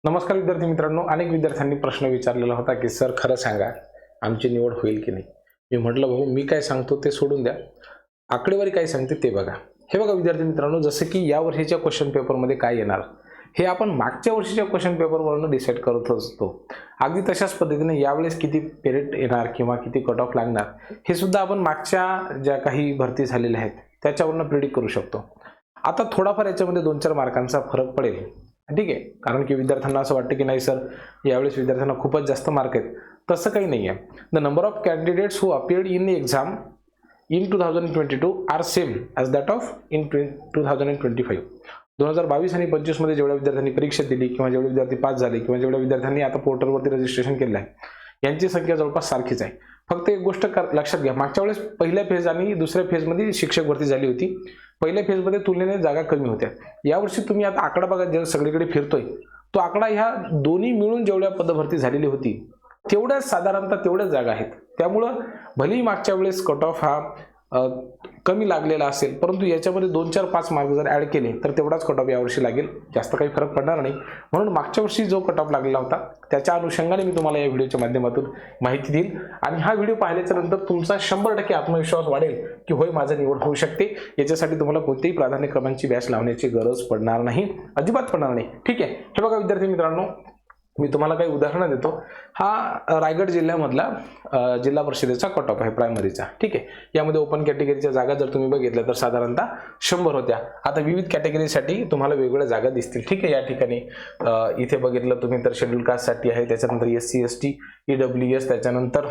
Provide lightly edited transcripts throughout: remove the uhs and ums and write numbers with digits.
नमस्कार विद्यार्थी मित्रांनो, अनेक विद्यार्थ्यांनी प्रश्न विचारलेला होता की सर खरं सांगा आमची निवड होईल की नाही. मी म्हटलं भाऊ मी काय सांगतो ते सोडून द्या, आकडेवारी काय सांगते ते बघा. हे बघा विद्यार्थी मित्रांनो, जसं की या वर्षीच्या क्वेश्चन पेपरमध्ये काय येणार हे आपण मागच्या वर्षीच्या क्वेश्चन पेपरवरून डिसाईड करत असतो. अगदी तशाच पद्धतीने यावेळेस किती पेरिट येणार किंवा किती कट ऑफ लागणार हे सुद्धा आपण मागच्या ज्या काही भरती झालेल्या आहेत त्याच्यावरून प्रिडिक्ट करू शकतो. आता थोडाफार याच्यामध्ये 2-4 मार्कांचा फरक पडेल, ठीक आहे, कारण की विद्यार्थ्यांना असं वाटतं की नाही सर यावेळेस विद्यार्थ्यांना खूपच जास्त मार्क आहेत. तसं काही नाही आहे. The number of candidates who appeared in the exam in 2022 are same as that of in 2025. 2022 आणि 25 मध्ये जेवढ्या विद्यार्थ्यांनी परीक्षा दिली किंवा जेवढे विद्यार्थी पास झाले किंवा जेवढ्या विद्यार्थ्यांनी आता पोर्टलवरती रजिस्ट्रेशन केलं आहे यांची संख्या जवळपास सारखीच आहे. फक्त एक गोष्ट लक्षात घ्या, मागच्या वेळेस पहिल्या फेज आणि दुसऱ्या फेजमध्ये शिक्षक भरती झाली होती. पहिल्या फेजमध्ये तुलनेने जागा कमी होत्या. यावर्षी तुम्ही आता आकडा बघा, जे सगळीकडे फिरतोय तो आकडा ह्या दोन्ही मिळून जेवढ्या पदभरती झालेली होती तेवढ्याच साधारणतः तेवढ्याच जागा आहेत. त्यामुळं भलेही मागच्या वेळेस कट ऑफ हा कमी लागलेला असेल, परंतु याच्यामध्ये 2-4-5 मार्क जर ॲड केले तर तेवढाच कट ऑफ यावर्षी लागेल, जास्त काही फरक पडणार नाही. म्हणून मागच्या वर्षी जो कट ऑफ लागलेला होता त्याच्या अनुषंगाने मी तुम्हाला या व्हिडिओच्या माध्यमातून माहिती देईल आणि हा व्हिडिओ पाहिल्याच्या नंतर तुमचा 100% आत्मविश्वास वाढेल की होय माझा निवड होऊ शकते. याच्यासाठी तुम्हाला कोणत्याही प्राधान्यक्रमांची बॅच लावण्याची गरज पडणार नाही, अजिबात पडणार नाही. ठीक आहे. हे बघा विद्यार्थी मित्रांनो, मी तुम्हाला काही उदाहरणं देतो. हा रायगड जिल्ह्यामधला जिल्हा परिषदेचा कट ऑफ आहे प्रायमरीचा. ठीक आहे. यामध्ये ओपन कॅटेगरीच्या जागा जर तुम्ही बघितल्या तर साधारणतः 100 होत्या. आता विविध कॅटेगरीसाठी तुम्हाला वेगवेगळ्या जागा दिसतील. ठीक आहे. या ठिकाणी इथे बघितलं तुम्ही तर शेड्यूल कास्टसाठी आहे, त्याच्यानंतर SC ST EWS, त्याच्यानंतर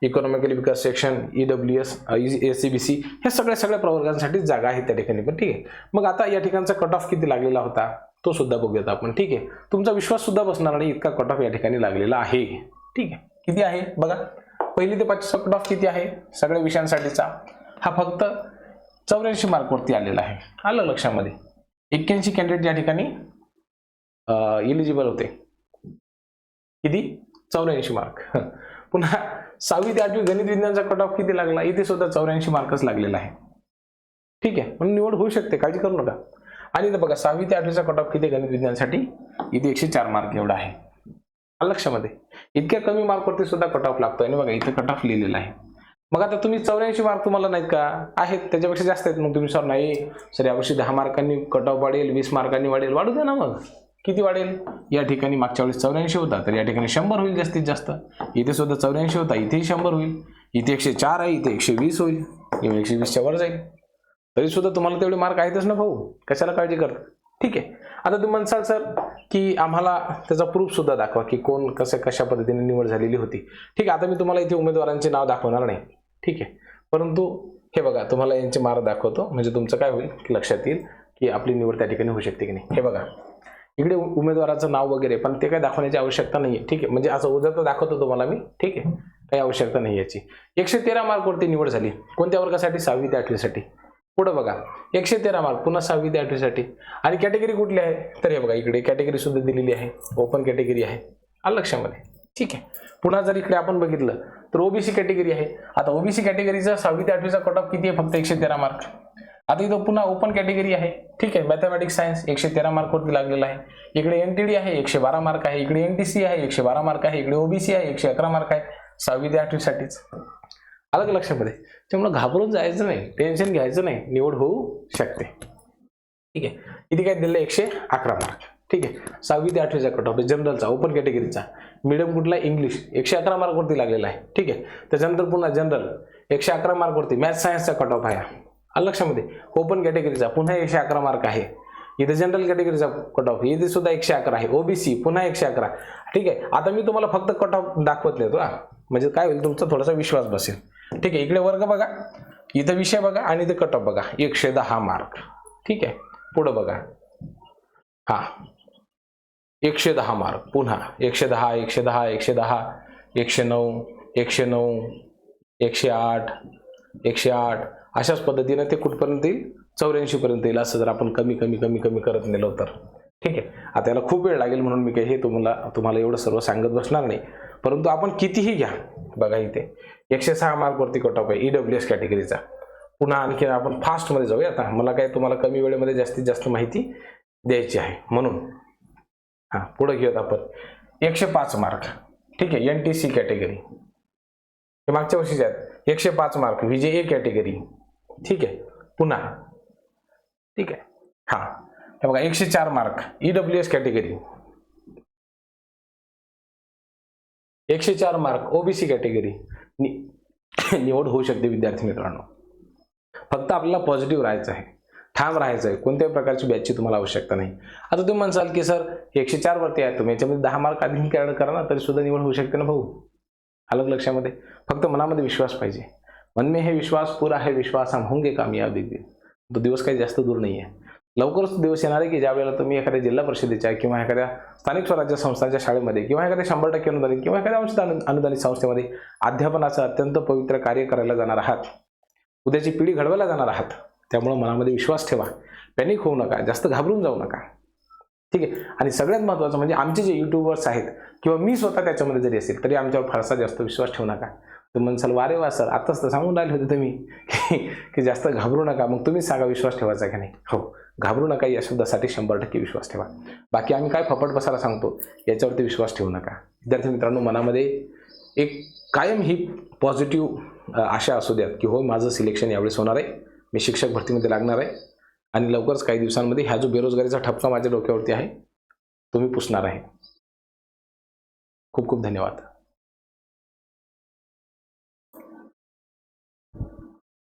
इकॉनॉमिकली विकास सेक्शन EWS SC BC, ह्या सगळ्या प्रवर्गांसाठी जागा आहेत त्या ठिकाणी. पण ठीक आहे, मग आता या ठिकाणचा कट ऑफ किती लागलेला होता तो सुद्धा बघूयात आपण. ठीक आहे. तुमचा विश्वास सुद्धा बसणार नाही इतका कट ऑफ या ठिकाणी लागलेला आहे. ठीक आहे. किती आहे बघा, 1ली ते 5चा कट ऑफ किती आहे सगळ्या विषयांसाठीचा, हा फक्त 84 मार्कवरती आलेला आहे. आलं लक्षामध्ये. 81 कॅन्डिडेट या ठिकाणी इलिजिबल होते. किती? 84 मार्क. पुन्हा 6वी ते 8वी गणित विज्ञानचा कट ऑफ किती लागला, इथे सुद्धा 84 मार्कच लागलेला आहे. ठीक आहे. म्हणून निवड होऊ शकते, काळजी करू नका. आणि इथं बघा 6वी ते 8वीचा कट ऑफ किती गणित विज्ञानसाठी, इथे 104 मार्क एवढा आहे. लक्षामध्ये. इतक्या कमी मार्कवरती सुद्धा कट ऑफ लागतोय आणि बघा इथे कट ऑफ लिहिलेला आहे. मग आता तुम्ही 84 मार्क तुम्हाला नाहीत का, आहेत, त्याच्यापेक्षा जास्त आहेत. मग तुम्ही सर नाही सर यावर्षी 10 मार्कांनी कट ऑफ वाढेल, 20 मार्कांनी वाढेल, वाढू द्या ना. मग किती वाढेल, या ठिकाणी मागच्या वेळेस 84 होता तर या ठिकाणी 100 होईल जास्तीत जास्त. इथे सुद्धा 84 होता, इथेही 100 होईल. इथे 104 आहे, इथे 120 होईल किंवा 120च्या वर जाईल. तरी सुद्धा तुम्हाला तेवढे मार्क आहेतच ना भाऊ, कशाला काळजी करता. ठीक आहे. आता तुम्ही म्हणसाल सर की आम्हाला त्याचा प्रूफ सुद्धा दाखवा की कोण कशा पद्धतीने निवड झालेली होती. ठीक आहे. आता मी तुम्हाला इथे उमेदवारांचे नाव दाखवणार नाही. ठीक आहे. परंतु हे बघा तुम्हाला यांचे मार्क दाखवतो, म्हणजे तुमचं काय होईल लक्षात येईल की आपली निवड त्या ठिकाणी होऊ शकते की नाही. हे बघा इकडे उमेदवाराचं नाव वगैरे, पण ते काही दाखवण्याची आवश्यकता नाही आहे. ठीक आहे. म्हणजे असं उजळतं दाखवतो तुम्हाला मी. ठीक आहे. काही आवश्यकता नाही याची. 113 मार्कवरती निवड झाली. कोणत्या वर्गासाठी? 6वी ते 8वीसाठी. पुढे बघा 113 मार्क पुन्हा 6वी ते 8वीसाठी. आणि कॅटेगरी कुठली आहे तर हे बघा इकडे कॅटेगरी सुद्धा दिलेली आहे, ओपन कॅटेगरी आहे. आलं लक्षामध्ये. ठीक आहे. पुन्हा जर इकडे आपण बघितलं तर OBC कॅटेगरी आहे. आता OBC कॅटेगरीचा 6वी ते 8वीचा कट ऑफ किती आहे, फक्त 113 मार्क. आता इथं पुन्हा ओपन कॅटेगरी आहे. ठीक आहे. मॅथमॅटिक्स सायन्स 113 मार्कवरती लागलेला आहे. इकडे NTD आहे 112 मार्क आहे. इकडे NTC आहे 112 मार्क आहे. इकडे OBC आहे 111 मार्क आहे 6वी ते 8वीसाठीच. आलं का लक्षामध्ये. त्यामुळे घाबरून जायचं नाही, टेन्शन घ्यायचं नाही, निवड होऊ शकते. ठीक आहे. इथे काय दिलं 111 मार्क. ठीक आहे. 6वी ते 8वीचा कट ऑफ जनरलचा, ओपन कॅटेगरीचा. मीडियम कुठला? इंग्लिश 111 मार्कवरती लागलेला आहे. ठीक आहे. त्याच्यानंतर पुन्हा जनरल 111 मार्कवरती. मॅथ सायन्सचा कट ऑफ आहे. आलं लक्षामध्ये. ओपन कॅटेगरीचा पुन्हा 111 मार्क आहे. इथे जनरल कॅटेगरीचा कट ऑफ इथे सुद्धा 111 आहे. OBC पुन्हा 111. ठीक आहे. आता मी तुम्हाला फक्त कट ऑफ दाखवत नेतो, म्हणजे काय होईल तुमचा थोडासा विश्वास बसेल. ठीक आहे. इकडे वर्ग बघा, इथं विषय बघा आणि इथे कट ऑफ बघा 110 मार्क. ठीक आहे. पुढे बघा हा 110 मार्क, पुन्हा 110 110 110 109 109 108 108 अशाच पद्धतीने ते कुठपर्यंत येईल 84 पर्यंत येईल. असं जर आपण कमी कमी कमी कमी करत नेलो तर. ठीक आहे. आता याला खूप वेळ लागेल म्हणून मी काही हे तुम्हाला एवढं सर्व सांगत बसणार नाही, परंतु आपण कितीही घ्या. बघा इथे 106 मार्कवरती कट ऑफ आहे EWS कॅटेगरीचा. पुन्हा आणखी आपण फास्टमध्ये जाऊया. आता मला काय तुम्हाला कमी वेळेमध्ये जास्तीत जास्त माहिती द्यायची आहे म्हणून हां, पुढे घेऊयात आपण 105 मार्क. ठीक आहे, NTC कॅटेगरी हे मागच्या वर्षीचे आहेत. 105 मार्क VJA कॅटेगरी. ठीक आहे, पुन्हा. ठीक आहे, हां, हे बघा 104 mark EWS category. 104 mark OBC category. निवड होऊ शकते विद्यार्थी मित्रांनो. फक्त आपल्याला पॉझिटिव्ह राहायचं आहे, ठाम राहायचं आहे. कोणत्याही प्रकारची बॅचची तुम्हाला आवश्यकता नाही. आता तुम्ही म्हणसाल की सर 104 वरती आहे तुम्ही, याच्यामध्ये 10 मार्क अधिक ॲड करा ना, तरी सुद्धा निवड होऊ शकते ना भाऊ. अलग लक्षामध्ये फक्त मनामध्ये विश्वास पाहिजे. मन में है विश्वास, पूरा है विश्वास, हम होंगे कामयाब एक दिन. तो दिवस काही जास्त दूर नाही आहे. लवकरच तो दिवस येणार आहे की ज्या वेळेला तुम्ही एखाद्या जिल्हा परिषदेच्या किंवा एखाद्या स्थानिक स्वराज्य संस्थांच्या शाळेमध्ये किंवा एखाद्या 100% अनुदानित किंवा एखाद्या अंशतः अनुदानित संस्थेमध्ये अध्यापनाचं अत्यंत पवित्र कार्य करायला जाणार आहात. उद्याची पिढी घडवायला जाणार आहात. त्यामुळे मनामध्ये विश्वास ठेवा, पॅनिक होऊ नका, जास्त घाबरून जाऊ नका. ठीक आहे. आणि सगळ्यात महत्त्वाचं म्हणजे आमचे जे युट्यूबर्स आहेत किंवा मी स्वतः त्याच्यामध्ये जरी असेल तरी आमच्यावर फारसा जास्त विश्वास ठेवू नका. तर म्हणसाल वारे वा सर आताच तर सांगून राहिले होते तुम्ही की जास्त घाबरू नका. मग तुम्हीच सांगा विश्वास ठेवायचा की नाही. हो, घाबरू नका या शब्दासाठी 100% विश्वास ठेवा. बाकी आम्ही काय फपट बसायला सांगतो याच्यावरती विश्वास ठेवू नका. विद्यार्थी मित्रांनो, मनामध्ये एक कायम ही पॉझिटिव्ह आशा असू द्यात की हो माझं सिलेक्शन यावेळेस होणार आहे, मी शिक्षक भरतीमध्ये लागणार आहे आणि लवकरच काही दिवसांमध्ये हा जो बेरोजगारीचा ठपका माझ्या डोक्यावरती आहे तो मी पुसणार आहे. खूप खूप धन्यवाद.